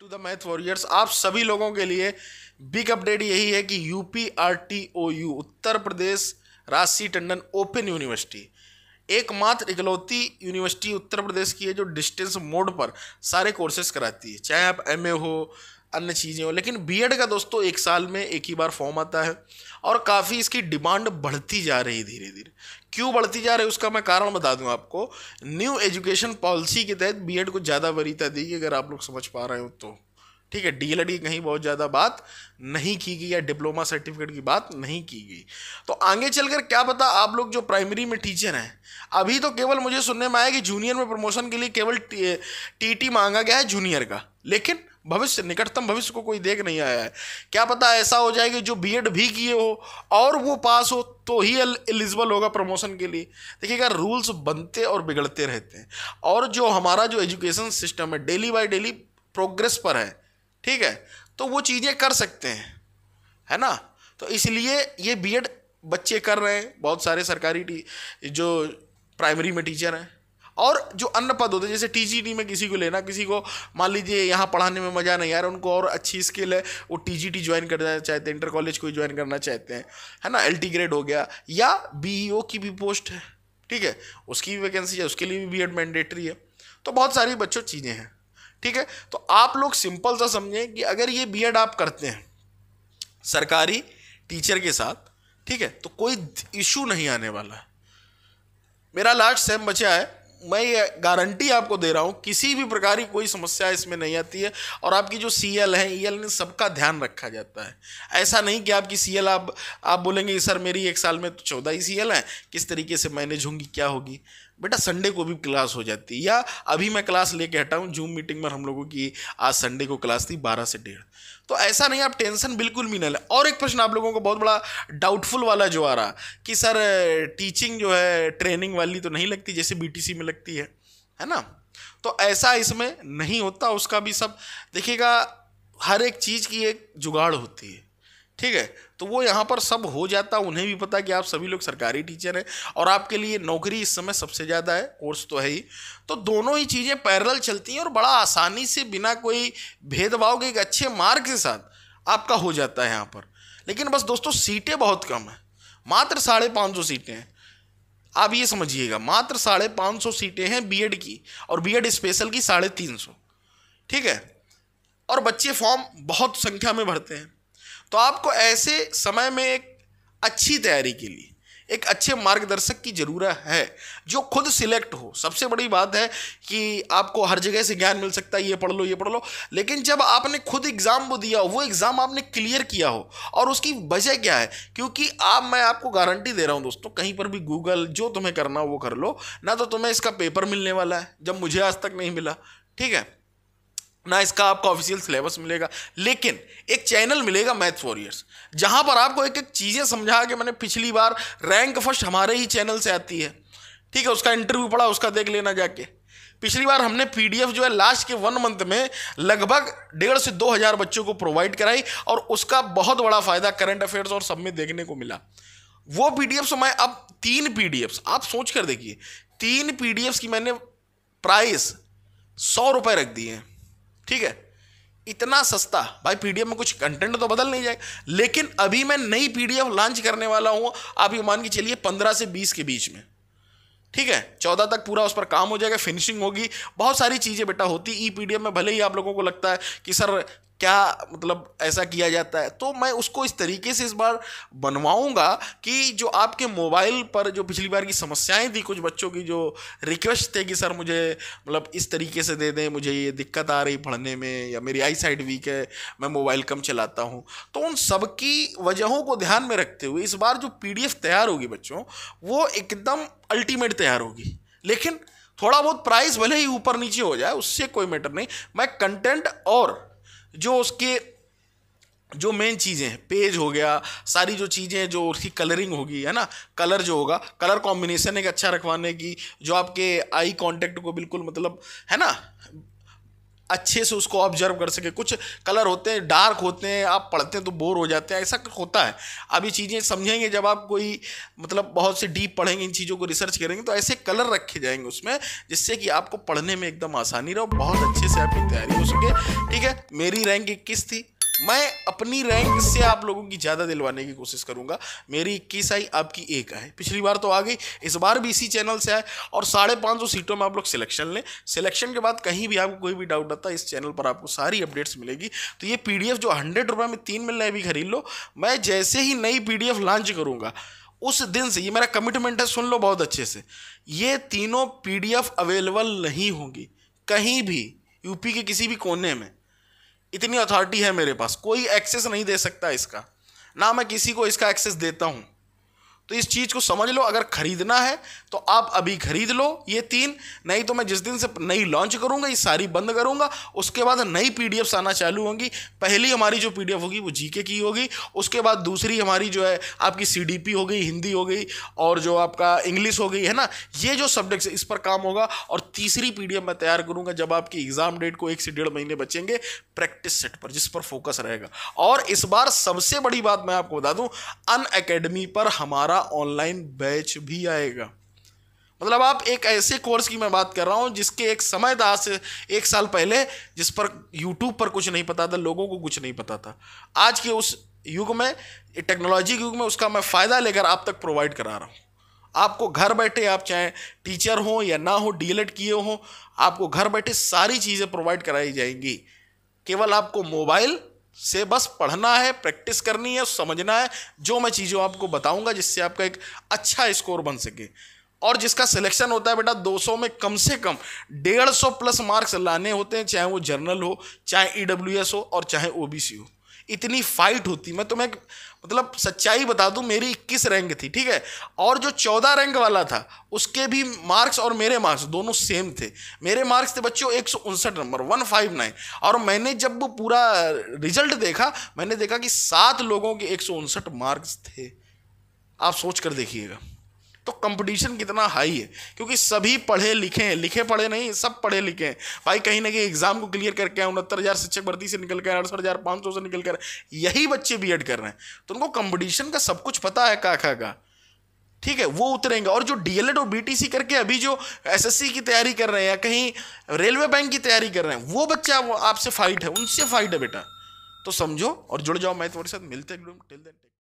To the math warriors. आप सभी लोगों के लिए बिग अपडेट यही है कि यूपीआरटीओयू उत्तर प्रदेश राजसी टंडन ओपन यूनिवर्सिटी एकमात्र इकलौती यूनिवर्सिटी उत्तर प्रदेश की है जो डिस्टेंस मोड पर सारे कोर्सेज कराती है, चाहे आप एमए हो अन्य चीज़ें हो। लेकिन बीएड का दोस्तों एक साल में एक ही बार फॉर्म आता है और काफ़ी इसकी डिमांड बढ़ती जा रही है धीरे धीरे। क्यों बढ़ती जा रही है उसका मैं कारण बता दूं आपको। न्यू एजुकेशन पॉलिसी के तहत बीएड को ज़्यादा वरीयता दी गई, अगर आप लोग समझ पा रहे हो तो। ठीक है, डीएलएड की कहीं बहुत ज़्यादा बात नहीं की गई या डिप्लोमा सर्टिफिकेट की बात नहीं की गई। तो आगे चलकर क्या पता आप लोग जो प्राइमरी में टीचर हैं, अभी तो केवल मुझे सुनने में आया कि जूनियर में प्रमोशन के लिए केवल टीटी मांगा गया है जूनियर का, लेकिन भविष्य निकटतम भविष्य को कोई देख नहीं आया है। क्या पता ऐसा हो जाए कि जो बीएड भी किए हो और वो पास हो तो ही एलिजिबल होगा प्रमोशन के लिए। देखिएगा, रूल्स बनते और बिगड़ते रहते हैं और जो हमारा जो एजुकेशन सिस्टम है डेली बाय डेली प्रोग्रेस पर है, ठीक है, तो वो चीज़ें कर सकते हैं, है ना। तो इसलिए ये बीएड बच्चे कर रहे हैं, बहुत सारे सरकारी जो प्राइमरी में टीचर हैं। और जो अन्य पद होते हैं जैसे टीजीटी में किसी को लेना, किसी को मान लीजिए यहाँ पढ़ाने में मज़ा नहीं आ रहा, उनको और अच्छी स्किल है, वो टीजीटी ज्वाइन करना चाहते हैं, इंटर कॉलेज कोई ज्वाइन करना चाहते हैं, है ना, एलटी ग्रेड हो गया, या बीईओ की भी पोस्ट है, ठीक है, उसकी भी वैकेंसी है, उसके लिए भी बीएड मैंडेटरी है। तो बहुत सारी बच्चों चीज़ें हैं, ठीक है। तो आप लोग सिंपल सा समझें कि अगर ये बीएड आप करते हैं सरकारी टीचर के साथ, ठीक है, तो कोई इशू नहीं आने वाला है। मेरा लास्ट सेम बचा है, मैं ये गारंटी आपको दे रहा हूँ किसी भी प्रकार की कोई समस्या इसमें नहीं आती है। और आपकी जो सीएल है ईएल ने सबका ध्यान रखा जाता है। ऐसा नहीं कि आपकी सीएल आप बोलेंगे सर मेरी एक साल में तो 14 ही सीएल है, किस तरीके से मैनेज होंगी, क्या होगी। बेटा संडे को भी क्लास हो जाती है, या अभी मैं क्लास लेके हटा हूँ जूम मीटिंग में हम लोगों की, आज संडे को क्लास थी 12 से 1:30। तो ऐसा नहीं, आप टेंशन बिल्कुल भी ना लें। और एक प्रश्न आप लोगों को बहुत बड़ा डाउटफुल वाला जो आ रहा कि सर टीचिंग जो है ट्रेनिंग वाली तो नहीं लगती जैसे बीटीसी में लगती है ना। तो ऐसा इसमें नहीं होता, उसका भी सब देखिएगा, हर एक चीज़ की एक जुगाड़ होती है, ठीक है। तो वो यहाँ पर सब हो जाता, उन्हें भी पता कि आप सभी लोग सरकारी टीचर हैं और आपके लिए नौकरी इस समय सबसे ज़्यादा है, कोर्स तो है ही। तो दोनों ही चीज़ें पैरेलल चलती हैं और बड़ा आसानी से बिना कोई भेदभाव के एक अच्छे मार्क के साथ आपका हो जाता है यहाँ पर। लेकिन बस दोस्तों सीटें बहुत कम हैं, मात्र 550 सीटें हैं। आप ये समझिएगा, मात्र 550 सीटें हैं बीएड की, और बीएड स्पेशल की 350, ठीक है। और बच्चे फॉर्म बहुत संख्या में भरते हैं। तो आपको ऐसे समय में एक अच्छी तैयारी के लिए एक अच्छे मार्गदर्शक की ज़रूरत है जो खुद सिलेक्ट हो। सबसे बड़ी बात है कि आपको हर जगह से ज्ञान मिल सकता है, ये पढ़ लो ये पढ़ लो, लेकिन जब आपने खुद एग्ज़ाम वो दिया हो, वो एग्ज़ाम आपने क्लियर किया हो, और उसकी वजह क्या है, क्योंकि मैं आपको गारंटी दे रहा हूँ दोस्तों, कहीं पर भी गूगल जो तुम्हें करना हो वो कर लो ना, तो तुम्हें इसका पेपर मिलने वाला है, जब मुझे आज तक नहीं मिला, ठीक है ना, इसका आपका ऑफिशियल सिलेबस मिलेगा, लेकिन एक चैनल मिलेगा मैथ वॉरियर्स, जहां पर आपको एक एक चीज़ें समझा के, मैंने पिछली बार रैंक फर्स्ट हमारे ही चैनल से आती है, ठीक है, उसका इंटरव्यू पड़ा, उसका देख लेना जाके। पिछली बार हमने पीडीएफ जो है लास्ट के 1 मंथ में लगभग 1,500 से 2,000 बच्चों को प्रोवाइड कराई, और उसका बहुत बड़ा फायदा करंट अफेयर्स और सब में देखने को मिला। वो पीडीएफ मैं अब 3 पीडीएफ, आप सोच कर देखिए, 3 पीडीएफ की मैंने प्राइस 100 रुपये रख दिए हैं, ठीक है। इतना सस्ता भाई, पीडीएफ में कुछ कंटेंट तो बदल नहीं जाएगा, लेकिन अभी मैं नई पीडीएफ लॉन्च करने वाला हूं, आप ये मान के चलिए 15 से 20 के बीच में, ठीक है, 14 तक पूरा उस पर काम हो जाएगा, फिनिशिंग होगी, बहुत सारी चीज़ें बेटा होती ई पीडीएफ में। भले ही आप लोगों को लगता है कि सर क्या मतलब ऐसा किया जाता है, तो मैं उसको इस तरीके से इस बार बनवाऊंगा कि जो आपके मोबाइल पर जो पिछली बार की समस्याएं थी, कुछ बच्चों की जो रिक्वेस्ट थे कि सर मुझे मतलब इस तरीके से दे दें, मुझे ये दिक्कत आ रही पढ़ने में, या मेरी आई साइड वीक है, मैं मोबाइल कम चलाता हूँ, तो उन सब की वजहों को ध्यान में रखते हुए इस बार जो पीडीएफ तैयार होगी बच्चों, वो एकदम अल्टीमेट तैयार होगी। लेकिन थोड़ा बहुत प्राइस भले ही ऊपर नीचे हो जाए, उससे कोई मैटर नहीं, मैं कंटेंट और जो उसके जो मेन चीज़ें हैं, पेज हो गया, सारी जो चीज़ें जो उसकी कलरिंग होगी, है ना, कलर जो होगा, कलर कॉम्बिनेशन एक अच्छा रखवाने की, जो आपके आई कांटेक्ट को बिल्कुल मतलब है ना अच्छे से उसको ऑब्जर्व कर सके। कुछ कलर होते हैं डार्क होते हैं, आप पढ़ते हैं तो बोर हो जाते हैं, ऐसा होता है। अब ये चीज़ें समझेंगे जब आप कोई मतलब बहुत से डीप पढ़ेंगे, इन चीज़ों को रिसर्च करेंगे, तो ऐसे कलर रखे जाएंगे उसमें जिससे कि आपको पढ़ने में एकदम आसानी रहे, बहुत अच्छे से आपकी तैयारी हो सके। ठीक है, मेरी रैंक 21 थी, मैं अपनी रैंक से आप लोगों की ज़्यादा दिलवाने की कोशिश करूंगा। मेरी 21 आई, आपकी 1 आए। पिछली बार तो आ गई, इस बार भी इसी चैनल से आए। और 550 सीटों में आप लोग सिलेक्शन लें। सिलेक्शन के बाद कहीं भी आपको कोई भी डाउट आता है, इस चैनल पर आपको सारी अपडेट्स मिलेगी। तो ये PDF जो 100 रुपये में 3 मिल रहे हैं, भी खरीद लो। मैं जैसे ही नई PDF लॉन्च करूंगा उस दिन से, ये मेरा कमिटमेंट है, सुन लो बहुत अच्छे से, ये तीनों PDF अवेलेबल नहीं होंगी कहीं भी, यूपी के किसी भी कोने में। इतनी अथॉरिटी है मेरे पास, कोई एक्सेस नहीं दे सकता इसका, ना मैं किसी को इसका एक्सेस देता हूं। तो इस चीज़ को समझ लो। अगर खरीदना है तो आप अभी खरीद लो ये 3, नहीं तो मैं जिस दिन से नई लॉन्च करूंगा ये सारी बंद करूंगा। उसके बाद नई PDFs आना चालू होंगी। पहली हमारी जो PDF होगी वो GK की होगी, उसके बाद दूसरी हमारी जो है आपकी CDP हो गई, हिंदी हो गई, और जो आपका इंग्लिश हो गई है ना, ये जो सब्जेक्ट्स इस पर काम होगा। और तीसरी PDF मैं तैयार करूंगा जब आपकी एग्जाम डेट को 1 से 1.5 महीने बचेंगे, प्रैक्टिस सेट पर, जिस पर फोकस रहेगा। और इस बार सबसे बड़ी बात मैं आपको बता दूं, अनअकैडमी पर हमारा ऑनलाइन बैच भी आएगा। मतलब आप एक ऐसे कोर्स की मैं बात कर रहा हूं जिसके एक समय था, आज से 1 साल पहले, जिस पर YouTube पर कुछ नहीं पता था, लोगों को कुछ नहीं पता था। आज के उस युग में, टेक्नोलॉजी के युग में, उसका मैं फायदा लेकर आप तक प्रोवाइड करा रहा हूं। आपको घर बैठे, आप चाहे टीचर हो या ना हो, DLED किए हो, आपको घर बैठे सारी चीजें प्रोवाइड कराई जाएंगी। केवल आपको मोबाइल से बस पढ़ना है, प्रैक्टिस करनी है, समझना है जो मैं चीज़ों आपको बताऊंगा, जिससे आपका एक अच्छा स्कोर बन सके। और जिसका सिलेक्शन होता है बेटा 200 में कम से कम 150 प्लस मार्क्स लाने होते हैं, चाहे वो जर्नल हो, चाहे EWS हो, और चाहे OBC हो। इतनी फाइट होती। मैं तुम्हें मतलब सच्चाई बता दूं, मेरी 21 रैंक थी, ठीक है, और जो 14 रैंक वाला था उसके भी मार्क्स और मेरे मार्क्स दोनों सेम थे। मेरे मार्क्स थे बच्चों 159 नंबर, 159। और मैंने जब वो पूरा रिजल्ट देखा, मैंने देखा कि 7 लोगों के 159 मार्क्स थे। आप सोच कर देखिएगा तो कंपटीशन कितना हाई है, क्योंकि सभी पढ़े लिखे हैं, लिखे पढ़े नहीं, सब पढ़े लिखे हैं भाई। कहीं ना कहीं एग्जाम को क्लियर करके आए, 69,000 शिक्षक भर्ती से निकल कर, 68,500 से निकल कर यही बच्चे BEd कर रहे हैं। तो उनको कंपटीशन का सब कुछ पता है, का ठीक है, वो उतरेंगे। और जो DLED और BTC करके अभी जो SSC की तैयारी कर रहे हैं या कहीं रेलवे बैंक की तैयारी कर रहे हैं, वो बच्चा आपसे फाइट है, उनसे फाइट है बेटा। तो समझो और जुड़ जाओ। मैं तुम्हारे साथ मिलते हैं।